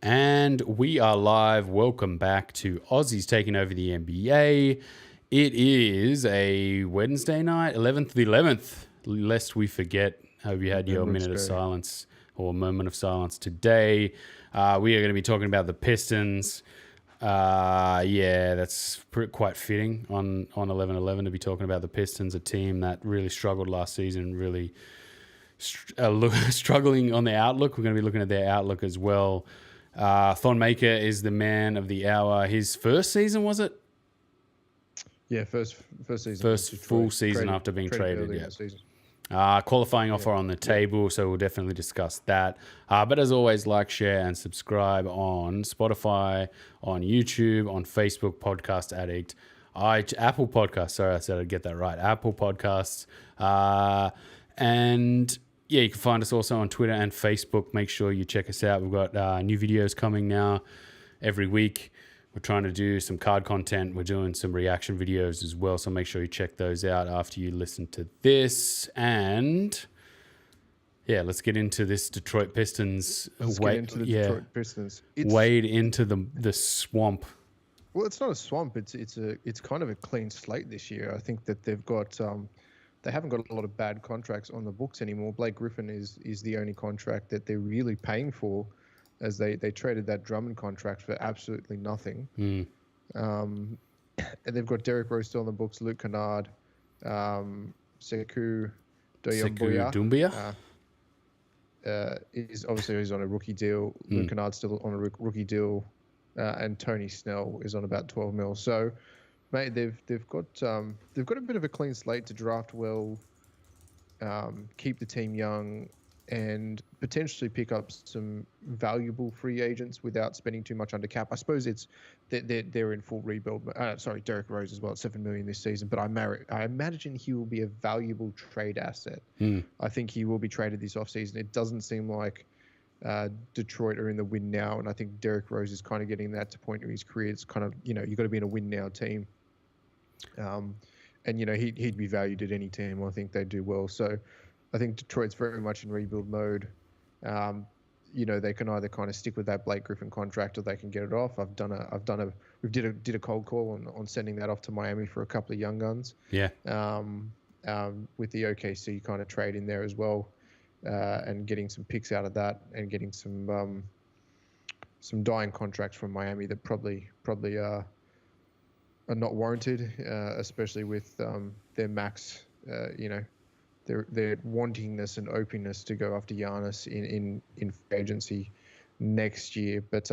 And we are live. Welcome back to Aussies Taking Over the NBA. It is a Wednesday night, 11th the 11th, lest we forget. Hope you had your minute of silence or moment of silence today. We are going to be talking about the Pistons. That's quite fitting on 11-11 to be talking about the Pistons, a team that really struggled last season, really struggling on the outlook. We're going to be looking at their outlook as well. Thon Maker is the man of the hour. His first season, was it? Yeah, first season. First full season after being traded. Yeah. Qualifying offer on the table, so we'll definitely discuss that. But as always, like, share, and subscribe on Spotify, on YouTube, on Facebook, Podcast Addict, Apple Podcasts. Sorry, I said I'd get that right. Apple Podcasts. And yeah, you can find us also on Twitter and Facebook. Make sure you check us out. We've got new videos coming now every week. We're trying to do some card content. We're doing some reaction videos as well. So make sure you check those out after you listen to this. And yeah, let's get into this Detroit Pistons. Detroit Pistons. Wade into the swamp. Well, it's not a swamp. It's kind of a clean slate this year. I think that they've got they haven't got a lot of bad contracts on the books anymore. Blake Griffin is the only contract that they're really paying for, as they traded that Drummond contract for absolutely nothing. And they've got Derrick Rose still on the books, Luke Kennard, Sekou Doumbouya. He's on a rookie deal. Luke Kennard's still on a rookie deal, and Tony Snell is on about 12 mil. So, mate, they've got a bit of a clean slate to draft well, keep the team young, and potentially pick up some valuable free agents without spending too much under cap. I suppose they're in full rebuild. Derrick Rose as well, at $7 million this season. But I imagine he will be a valuable trade asset. I think he will be traded this offseason. It doesn't seem like Detroit are in the win now, and I think Derrick Rose is kind of getting that to point in his career. It's kind of, you've got to be in a win now team. And he'd be valued at any team. I think they do well. So I think Detroit's very much in rebuild mode. They can either kind of stick with that Blake Griffin contract, or they can get it off. We did a cold call on sending that off to Miami for a couple of young guns. Yeah. With the OKC kind of trade in there as well, and getting some picks out of that, and getting some dying contracts from Miami that probably are not warranted, especially with their max, their wantingness and openness to go after Giannis in free agency next year. But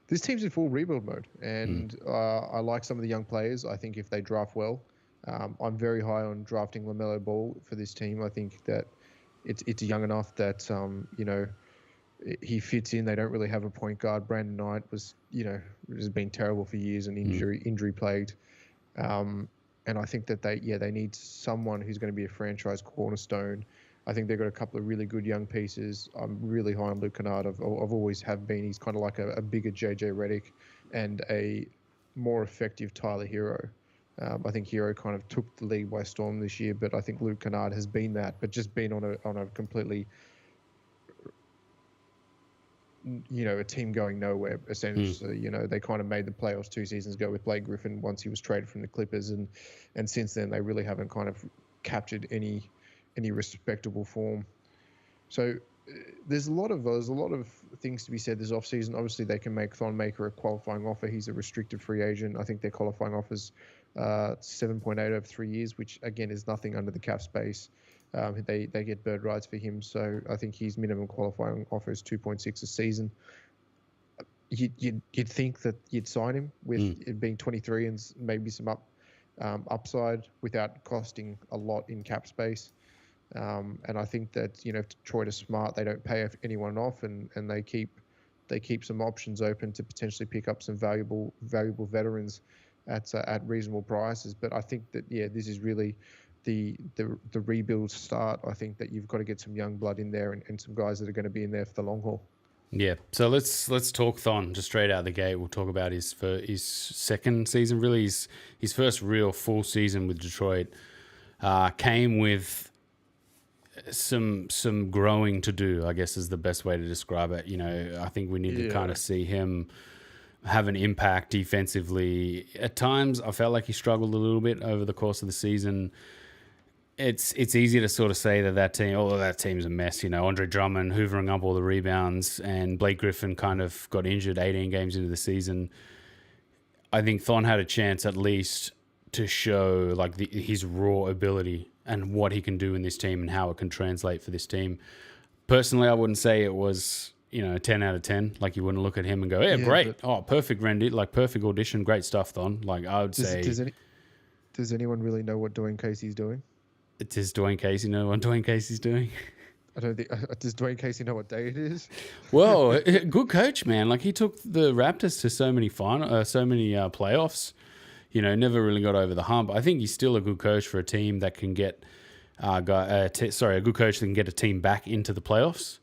this team's in full rebuild mode, and I like some of the young players. I think if they draft well, I'm very high on drafting LaMelo Ball for this team. I think that it's young enough that he fits in. They don't really have a point guard. Brandon Knight has been terrible for years and injury plagued. And I think that they need someone who's going to be a franchise cornerstone. I think they've got a couple of really good young pieces. I'm really high on Luke Kennard. I've always have been. He's kind of like a bigger JJ Redick and a more effective Tyler Hero. I think Hero kind of took the league by storm this year, but I think Luke Kennard has been that, but just been on a completely, a team going nowhere, essentially. They kind of made the playoffs 2 seasons ago with Blake Griffin once he was traded from the Clippers, and since then they really haven't kind of captured any respectable form. So there's a lot of things to be said this offseason. Obviously, they can make Thon Maker a qualifying offer. He's a restricted free agent. I think their qualifying offers 7.8 over 3 years, which again is nothing under the cap space. They get bird rights for him, so I think his minimum qualifying offer is 2.6 a season. You'd think that you'd sign him with it being 23 and maybe some upside without costing a lot in cap space. And I think that if Detroit is smart, they don't pay anyone off, and they keep some options open to potentially pick up some valuable veterans at reasonable prices. But I think that this is really the rebuild start. I think that you've got to get some young blood in there and some guys that are going to be in there for the long haul. Yeah, so let's talk Thon just straight out of the gate. We'll talk about his second season, really his first real full season with Detroit. Came with some growing to do, I guess is the best way to describe it. You know, I think we need to kind of see him have an impact defensively. At times, I felt like he struggled a little bit over the course of the season. It's easy to sort of say that team's a mess. You know, Andre Drummond hoovering up all the rebounds, and Blake Griffin kind of got injured 18 games into the season. I think Thon had a chance at least to show like his raw ability and what he can do in this team and how it can translate for this team. Personally, I wouldn't say it was, you know, 10 out of 10. Like, you wouldn't look at him and go, yeah, great. Perfect perfect audition. Great stuff, Thon. Like, I would say... Does anyone really know what Dwayne Casey's doing? Does Dwayne Casey know what Dwayne Casey's doing? I don't think... Does Dwayne Casey know what day it is? Well, good coach, man. Like, he took the Raptors to so many playoffs. You know, never really got over the hump. I think he's still a good coach for a team that can get... a good coach that can get a team back into the playoffs.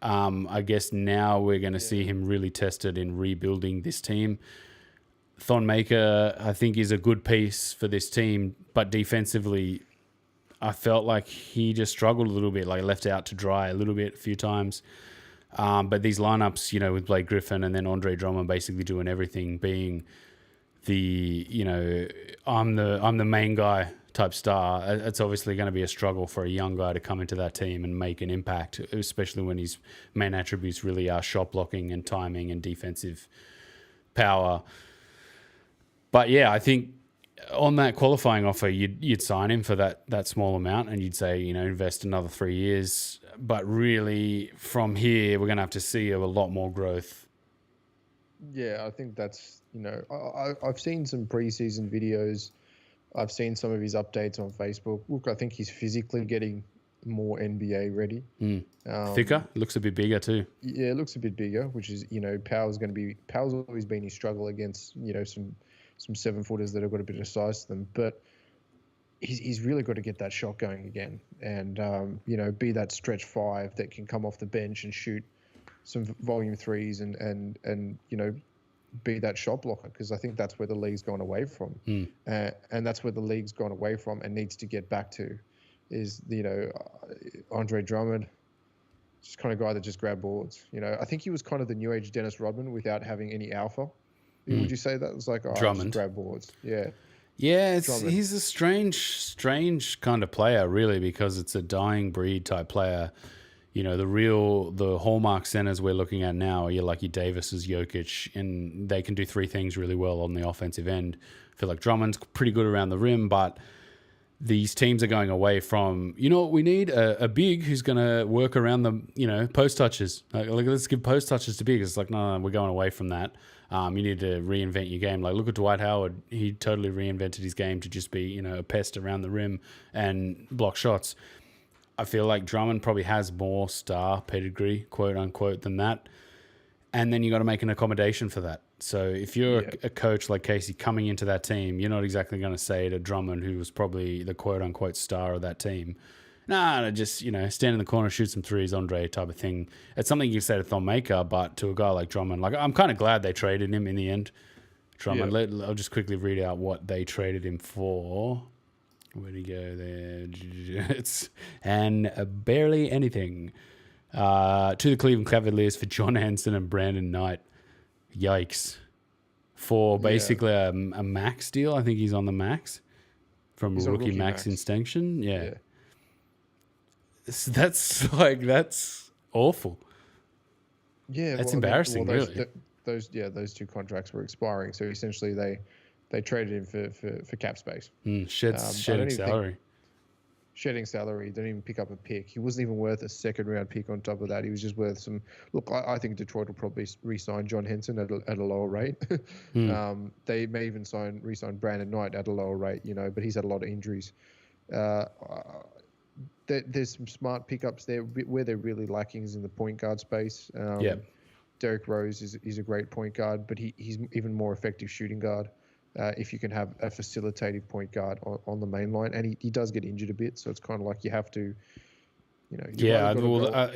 I guess now we're going to see him really tested in rebuilding this team. Thon Maker, I think, is a good piece for this team, but defensively, I felt like he just struggled a little bit, like left out to dry a little bit a few times. But these lineups, you know, with Blake Griffin and then Andre Drummond basically doing everything, being the, you know, I'm the main guy type star, it's obviously going to be a struggle for a young guy to come into that team and make an impact, especially when his main attributes really are shot blocking and timing and defensive power. But yeah, I think on that qualifying offer, you'd sign him for that small amount, and you'd say, you know, invest another 3 years. But really, from here, we're going to have to see a lot more growth. Yeah, I think that's, you know, I've seen some preseason videos. I've seen some of his updates on Facebook. Look, I think he's physically getting more NBA ready. Thicker? Looks a bit bigger too. Yeah, it looks a bit bigger, which is, you know, Power's always been his struggle against, you know, some 7-footers that have got a bit of size to them. But he's really got to get that shot going again and, you know, be that stretch 5 that can come off the bench and shoot some volume 3s and you know, be that shot blocker, because I think that's where the league's gone away from. And that's where the league's gone away from and needs to get back to is, you know, Andre Drummond, just kind of guy that just grabbed boards. You know, I think he was kind of the new age Dennis Rodman without having any alpha. Would you say that? It was like, Drummond. Just grab boards. Yeah. Yeah, he's a strange kind of player, really, because it's a dying breed type player. You know, the hallmark centers we're looking at now are your Davis's, Jokic, and they can do 3 things really well on the offensive end. I feel like Drummond's pretty good around the rim, but these teams are going away from, you know what we need? A big who's going to work around the, you know, post touches. Like, let's give post touches to big. It's like, no, we're going away from that. You need to reinvent your game. Like, look at Dwight Howard. He totally reinvented his game to just be, you know, a pest around the rim and block shots. I feel like Drummond probably has more star pedigree, quote unquote, than that. And then you got to make an accommodation for that. So if you're a coach like Casey coming into that team, you're not exactly going to say to Drummond, who was probably the quote unquote star of that team, nah, just, you know, stand in the corner, shoot some threes, Andre type of thing. It's something you say to Thon Maker, but to a guy like Drummond, like, I'm kind of glad they traded him in the end. Drummond, I'll just quickly read out what they traded him for. Where'd he go there? And barely anything. To the Cleveland Cavaliers for John Henson and Brandon Knight. Yikes. For basically a max deal. I think he's on the max. From a rookie max extension. Yeah. That's awful. Yeah. That's embarrassing, really. Those 2 contracts were expiring. So essentially they traded him for cap space. Shedding salary. Shedding salary. Didn't even pick up a pick. He wasn't even worth a 2nd-round pick on top of that. He was just worth some... Look, I think Detroit will probably re-sign John Henson at a lower rate. They may even re-sign Brandon Knight at a lower rate, you know, but he's had a lot of injuries. There's some smart pickups there. Where they're really lacking is in the point guard space. Derrick Rose is a great point guard, but he's even more effective shooting guard. If you can have a facilitative point guard on the main line, and he does get injured a bit, so it's kind of like you have to, you know.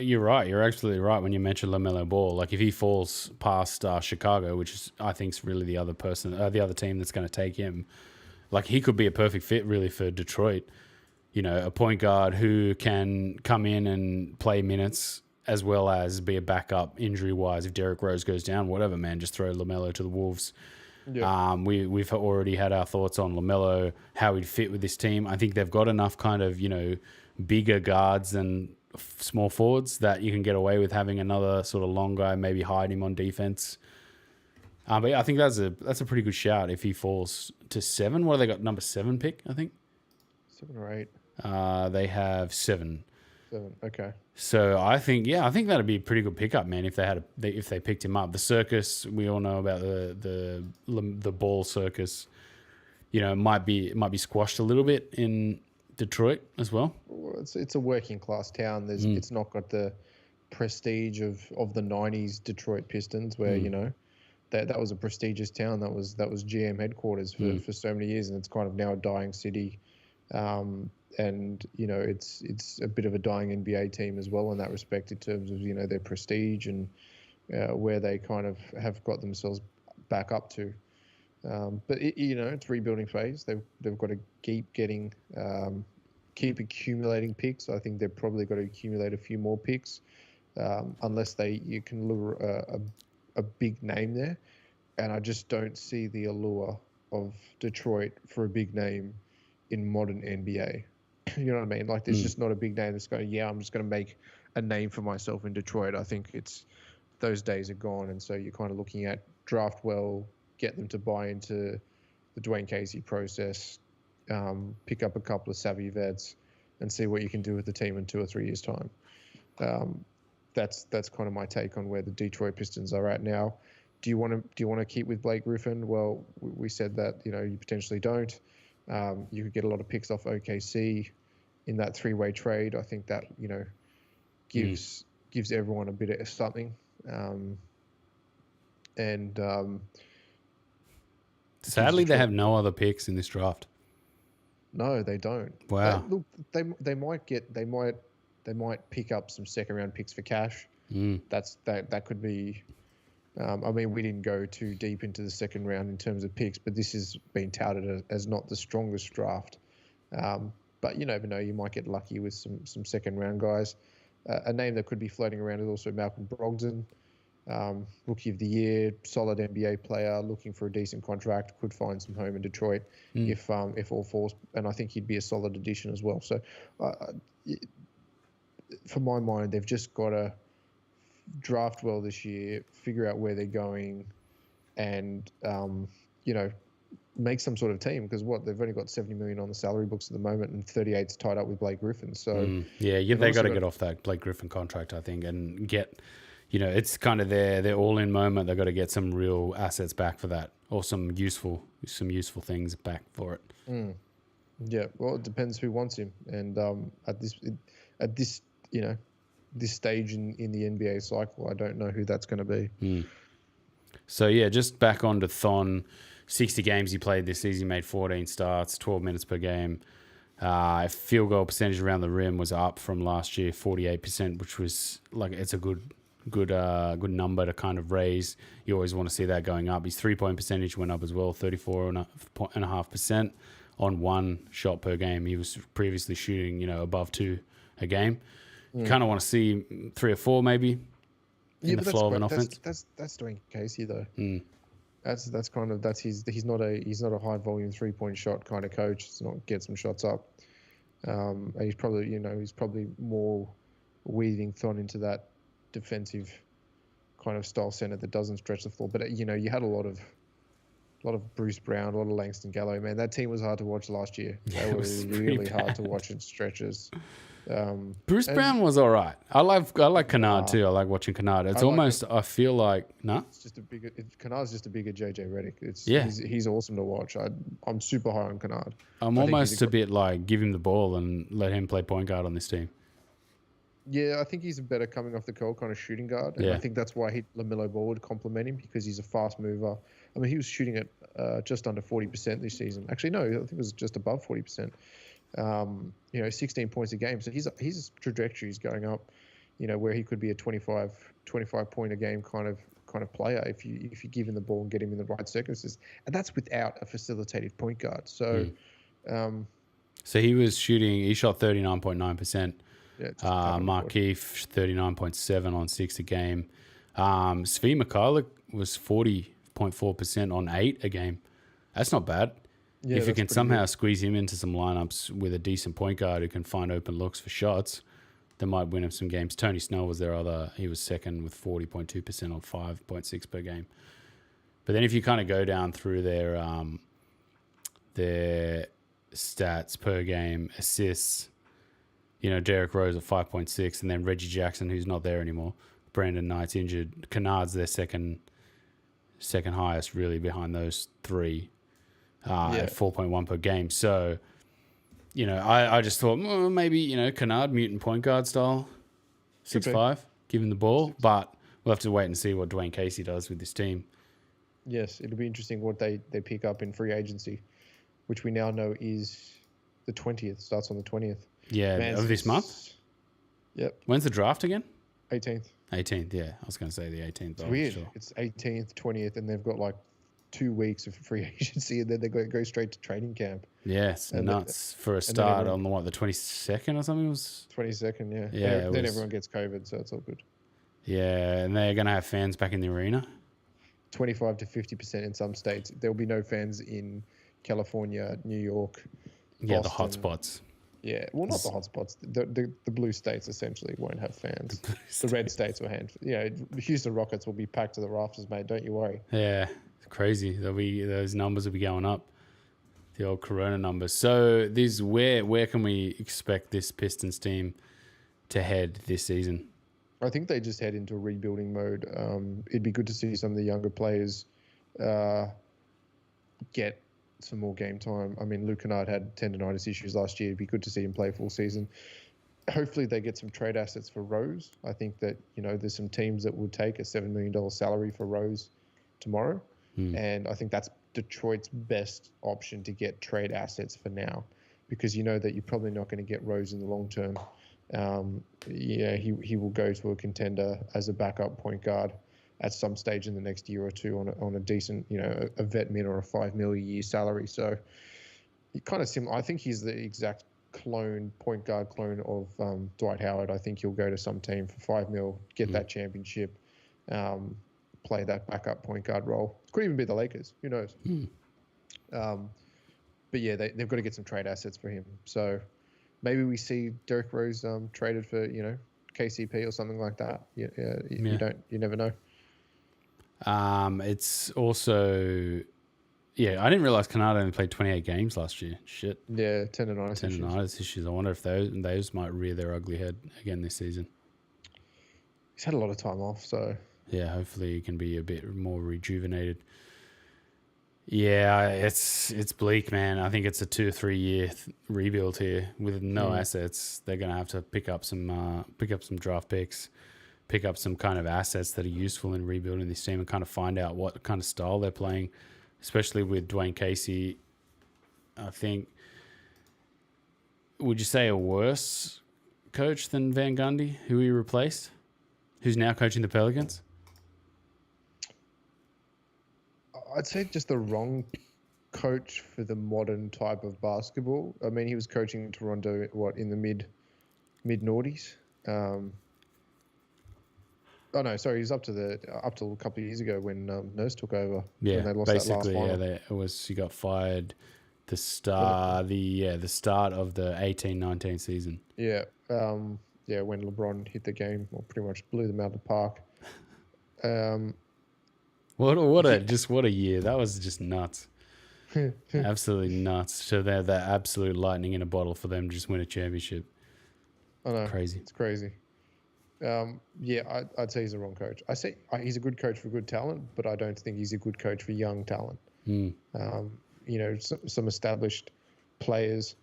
You're right. You're absolutely right when you mention LaMelo Ball. Like, if he falls past Chicago, which is, I think, is really the other team that's going to take him, like, he could be a perfect fit really for Detroit. a point guard who can come in and play minutes as well as be a backup injury-wise. If Derrick Rose goes down, whatever, man, just throw LaMelo to the Wolves. Yeah. We've already had our thoughts on LaMelo, how he'd fit with this team. I think they've got enough kind of, bigger guards and small forwards that you can get away with having another sort of long guy, maybe hide him on defense. But yeah, I think that's a pretty good shout if he falls to 7. What have they got? Number 7 pick, I think. 7 or 8. They have 7. 7. Okay. So I think that'd be a pretty good pickup, man. If they picked him up, the circus, we all know about the ball circus. Might be squashed a little bit in Detroit as well. It's a working class town. It's not got the prestige of the 90s Detroit Pistons, where that was a prestigious town. That was GM headquarters for so many years, and it's kind of now a dying city. And it's a bit of a dying NBA team as well in that respect, in terms of their prestige and where they kind of have got themselves back up to. But it's rebuilding phase. They've got to keep accumulating picks. I think they've probably got to accumulate a few more picks, unless you can lure a big name there. And I just don't see the allure of Detroit for a big name in modern NBA. You know what I mean? Like, there's just not a big name that's going, I'm just going to make a name for myself in Detroit. I think those days are gone. And so you're kind of looking at draft well, get them to buy into the Dwayne Casey process, pick up a couple of savvy vets, and see what you can do with the team in 2 or 3 years' time. That's kind of my take on where the Detroit Pistons are at now. Do you want to keep with Blake Griffin? Well, we said that you potentially don't. You could get a lot of picks off OKC in that 3-way trade. I think that gives everyone a bit of something. Sadly, they have no other picks in this draft. No, they don't. Wow. Look, they might pick up some second round picks for cash. That could be. We didn't go too deep into the second round in terms of picks, but this has been touted as not the strongest draft. But you never know. You might get lucky with some second round guys. A name that could be floating around is also Malcolm Brogdon, Rookie of the Year, solid NBA player, looking for a decent contract, could find some home in Detroit if all falls. And I think he'd be a solid addition as well. So, for my mind, they've just got to draft well this year, figure out where they're going, and make some sort of team, because they've only got $70 million on the salary books at the moment, and 38's tied up with Blake Griffin. So they got to get off that Blake Griffin contract, I think, and get it's kind of their all-in moment. They've got to get some real assets back for that, or some useful things back for it. Yeah, well, it depends who wants him, and at this this stage in the NBA cycle, I don't know who that's going to be. So yeah, just back on to Thon. 60 games he played this season, he made 14 starts, 12 minutes per game. Field goal percentage around the rim was up from last year, 48%, which was it's a good number to kind of raise. You always want to see that going up. His 3-point percentage went up as well, 34.5% on 1 shot per game. He was previously shooting, above 2 a game. You kind of want to see 3 or 4 maybe in the flow of an offense. That's Dwayne Casey though. He's not a high volume 3-point shot kind of coach. It's not get some shots up. And he's probably more weaving Thon into that defensive kind of style center that doesn't stretch the floor. But you had a lot of Bruce Brown, a lot of Langston Gallo. Man, that team was hard to watch last year. They were really hard to watch in stretches. Bruce Brown was all right. I like Kennard too. I like watching Kennard. It's almost I feel like It's just Kennard's just a bigger JJ Redick. He's awesome to watch. I'm super high on Kennard. I'm almost a bit like give him the ball and let him play point guard on this team. Yeah, I think he's a better coming off the curl kind of shooting guard. And I think that's why LaMelo Ball would complement him, because he's a fast mover. I mean, he was shooting at just under 40% this season. Actually, no, I think it was just above 40%. 16 points a game. So his trajectory is going up, where he could be a 25 point a game kind of player if you give him the ball and get him in the right circumstances. And that's without a facilitated point guard. So So he shot 39.9%. Yeah, just tapping forward. Markeef 39.7 on 6 a game. Svi Mikhailiuk was 40.4% on 8 a game. That's not bad. Yeah, If you that's can pretty somehow good. squeeze him into some lineups with a decent point guard who can find open looks for shots, they might win him some games. Tony Snell was their other. He was second with 40.2% on 5.6 per game. But then if you kind of go down through their stats per game, assists, Derrick Rose at 5.6, and then Reggie Jackson, who's not there anymore. Brandon Knight's injured. Kennard's their second highest, really, behind those three at 4.1 per game. So, I just thought, well, maybe, Kennard, mutant point guard style, 6'5", give him the ball. But we'll have to wait and see what Dwayne Casey does with this team. Yes, it'll be interesting what they pick up in free agency, which we now know is the 20th, starts on the 20th. Yeah, of this month? Yep. When's the draft again? 18th. 18th, yeah. I was going to say the 18th. It's weird. Sure. It's 18th, 20th, and they've got like 2 weeks of free agency, and then they go straight to training camp. Yeah, it's nuts for a start on the 22nd or something? It was 22nd, yeah. Yeah. Then everyone gets COVID, so it's all good. Yeah, and they're going to have fans back in the arena? 25 to 50% in some states. There'll be no fans in California, New York, Boston. Yeah, the hot spots. Yeah, well, not the hot spots. The blue states essentially won't have fans. The red states will hand. The Houston Rockets will be packed to the rafters, mate. Don't you worry. Yeah, it's crazy. Those numbers will be going up. The old Corona numbers. So where can we expect this Pistons team to head this season? I think they just head into a rebuilding mode. It'd be good to see some of the younger players get some more game time. I mean, Luke Kennard had tendonitis issues last year. It'd be good to see him play full season. Hopefully they get some trade assets for Rose. I think that, there's some teams that would take a $7 million salary for Rose tomorrow. And I think that's Detroit's best option to get trade assets for now, because you know that you're probably not going to get Rose in the long term. He will go to a contender as a backup point guard at some stage in the next year or two on a decent, a vet min or a $5 million a year salary. So kind of similar. I think he's the exact point guard clone of Dwight Howard. I think he'll go to some team for $5 million, get that championship, play that backup point guard role. Could even be the Lakers. Who knows? But yeah, they've got to get some trade assets for him. So maybe we see Derrick Rose traded for, KCP or something like that. You never know. It's also, I didn't realize Kennard only played 28 games last year. Shit. Yeah, tendonitis issues. I wonder if those might rear their ugly head again this season. He's had a lot of time off, so yeah, hopefully he can be a bit more rejuvenated. Yeah, it's bleak, man. I think it's a 2 or 3 year rebuild here with no assets. They're gonna have to pick up some draft picks, pick up some kind of assets that are useful in rebuilding this team, and kind of find out what kind of style they're playing, especially with Dwayne Casey. I think, would you say a worse coach than Van Gundy, who he replaced, who's now coaching the Pelicans? I'd say just the wrong coach for the modern type of basketball. I mean, he was coaching Toronto, in the mid noughties. Oh no, sorry, he's up to a couple of years ago when Nurse took over. Yeah, when they lost basically, that last final. he got fired the start of the 18-19 season. Yeah, when LeBron hit the game, or pretty much blew them out of the park. What a year. That was just nuts. Absolutely nuts. So they're the absolute lightning in a bottle for them to just win a championship. I know. Crazy. It's crazy. I'd say he's the wrong coach. I say he's a good coach for good talent, but I don't think he's a good coach for young talent. Some established players.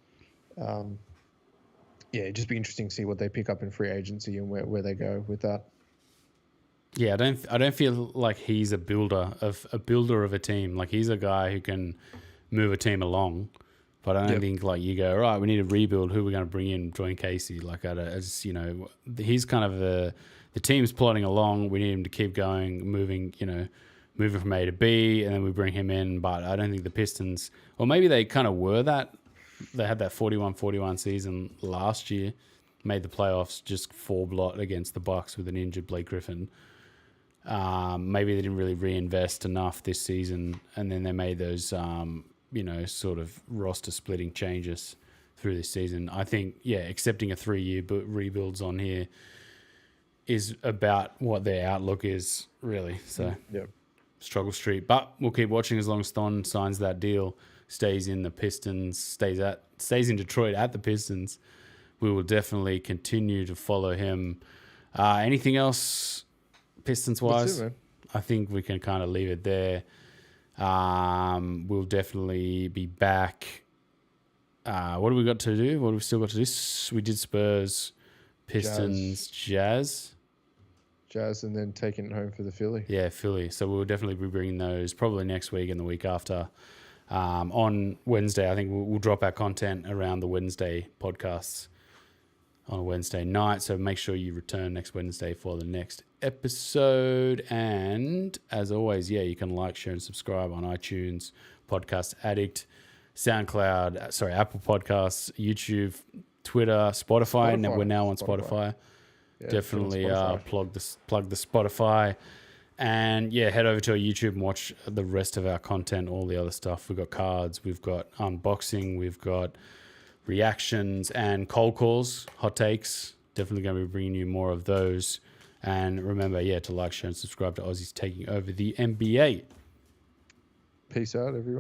It'd just be interesting to see what they pick up in free agency and where they go with that. Yeah, I don't feel like he's a builder of a team. Like, he's a guy who can move a team along, but I don't think like you go, right, we need to rebuild. Who are we going to bring in? Dwayne Casey. Like, he's kind of the team's plodding along. We need him to keep going, moving from A to B, and then we bring him in. But I don't think the Pistons, or maybe they kind of were that they had that 41-41 season last year, made the playoffs, just 4-blot against the Bucks with an injured Blake Griffin. Maybe they didn't really reinvest enough this season, and then they made those, sort of roster splitting changes through this season. I think, accepting a 3-year rebuilds on here is about what their outlook is, really. So, struggle street. But we'll keep watching as long as Thon signs that deal, stays in the Pistons, stays in Detroit at the Pistons. We will definitely continue to follow him. Anything else Pistons-wise? I think we can kind of leave it there. We'll definitely be back. What do we got to do? What have we still got to do? We did Spurs, Pistons, Jazz, and then taking it home for the Philly. Yeah, Philly. So we'll definitely be bringing those probably next week and the week after. On Wednesday, I think we'll drop our content around the Wednesday podcasts on a Wednesday night. So make sure you return next Wednesday for the next episode. And as always, you can like, share, and subscribe on iTunes, Podcast Addict, SoundCloud, Apple Podcasts, YouTube, Twitter, Spotify. And we're now on Spotify. Yeah, definitely plug the Spotify. And head over to our YouTube and watch the rest of our content, all the other stuff. We've got cards, we've got unboxing, we've got reactions and cold calls, hot takes. Definitely going to be bringing you more of those. And remember, to like, share, and subscribe to Aussies Taking Over the NBA. Peace out, everyone.